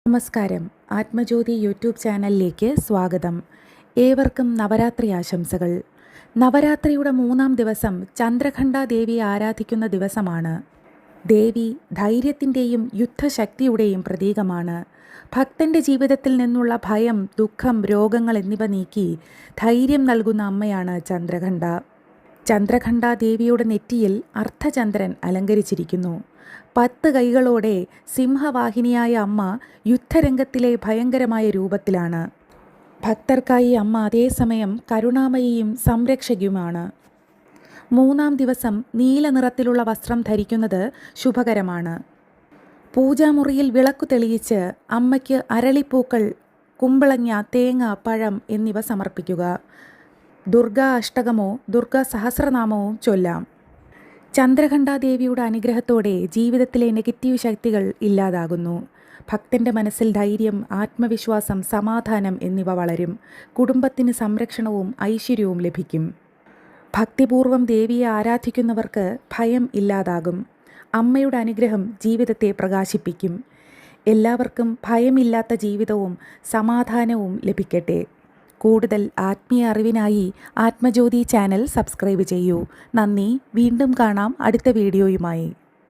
നമസ്കാരം. ആത്മജ്യോതി യൂട്യൂബ് ചാനലിലേക്ക് സ്വാഗതം. ഏവർക്കും നവരാത്രി ആശംസകൾ. നവരാത്രിയുടെ 3-ാം ദിവസം ചന്ദ്രഘണ്ഠാ ദേവിയെ ആരാധിക്കുന്ന ദിവസമാണ്. ദേവി ധൈര്യത്തിൻ്റെയും യുദ്ധശക്തിയുടെയും പ്രതീകമാണ്. ഭക്തൻ്റെ ജീവിതത്തിൽ നിന്നുള്ള ഭയം, ദുഃഖം, രോഗങ്ങൾ എന്നിവ നീക്കി ധൈര്യം നൽകുന്ന അമ്മയാണ് ചന്ദ്രഘണ്ഠ. ചന്ദ്രഘണ്ഠാ ദേവിയുടെ നെറ്റിയിൽ അർദ്ധചന്ദ്രൻ അലങ്കരിച്ചിരിക്കുന്നു. 10 കൈകളോടെ സിംഹവാഹിനിയായ അമ്മ യുദ്ധരംഗത്തിലെ ഭയങ്കരമായ രൂപത്തിലാണ്. ഭക്തർക്കായി അമ്മ അതേസമയം കരുണാമയിയും സംരക്ഷകയുമാണ്. 3-ാം ദിവസം നീല നിറത്തിലുള്ള വസ്ത്രം ധരിക്കുന്നത് ശുഭകരമാണ്. പൂജാമുറിയിൽ വിളക്കു തെളിയിച്ച് അമ്മയ്ക്ക് അരളിപ്പൂക്കൾ, കുമ്പളങ്ങ, തേങ്ങ, പഴം എന്നിവ സമർപ്പിക്കുക. ദുർഗാ അഷ്ടകമോ ദുർഗാ സഹസ്രനാമവും ചൊല്ലാം. ചന്ദ്രഘണ്ഠാ ദേവിയുടെ അനുഗ്രഹത്തോടെ ജീവിതത്തിലെ നെഗറ്റീവ് ശക്തികൾ ഇല്ലാതാകുന്നു. ഭക്തൻ്റെ മനസ്സിൽ ധൈര്യം, ആത്മവിശ്വാസം, സമാധാനം എന്നിവ വളരും. കുടുംബത്തിന് സംരക്ഷണവും ഐശ്വര്യവും ലഭിക്കും. ഭക്തിപൂർവം ദേവിയെ ആരാധിക്കുന്നവർക്ക് ഭയം ഇല്ലാതാകും. അമ്മയുടെ അനുഗ്രഹം ജീവിതത്തെ പ്രകാശിപ്പിക്കും. എല്ലാവർക്കും ഭയമില്ലാത്ത ജീവിതവും സമാധാനവും ലഭിക്കട്ടെ. കൂടുതൽ ആത്മീയ അറിവിനായി ആത്മജ്യോതി ചാനൽ സബ്സ്ക്രൈബ് ചെയ്യൂ. നന്ദി. വീണ്ടും കാണാം അടുത്ത വീഡിയോയുമായി.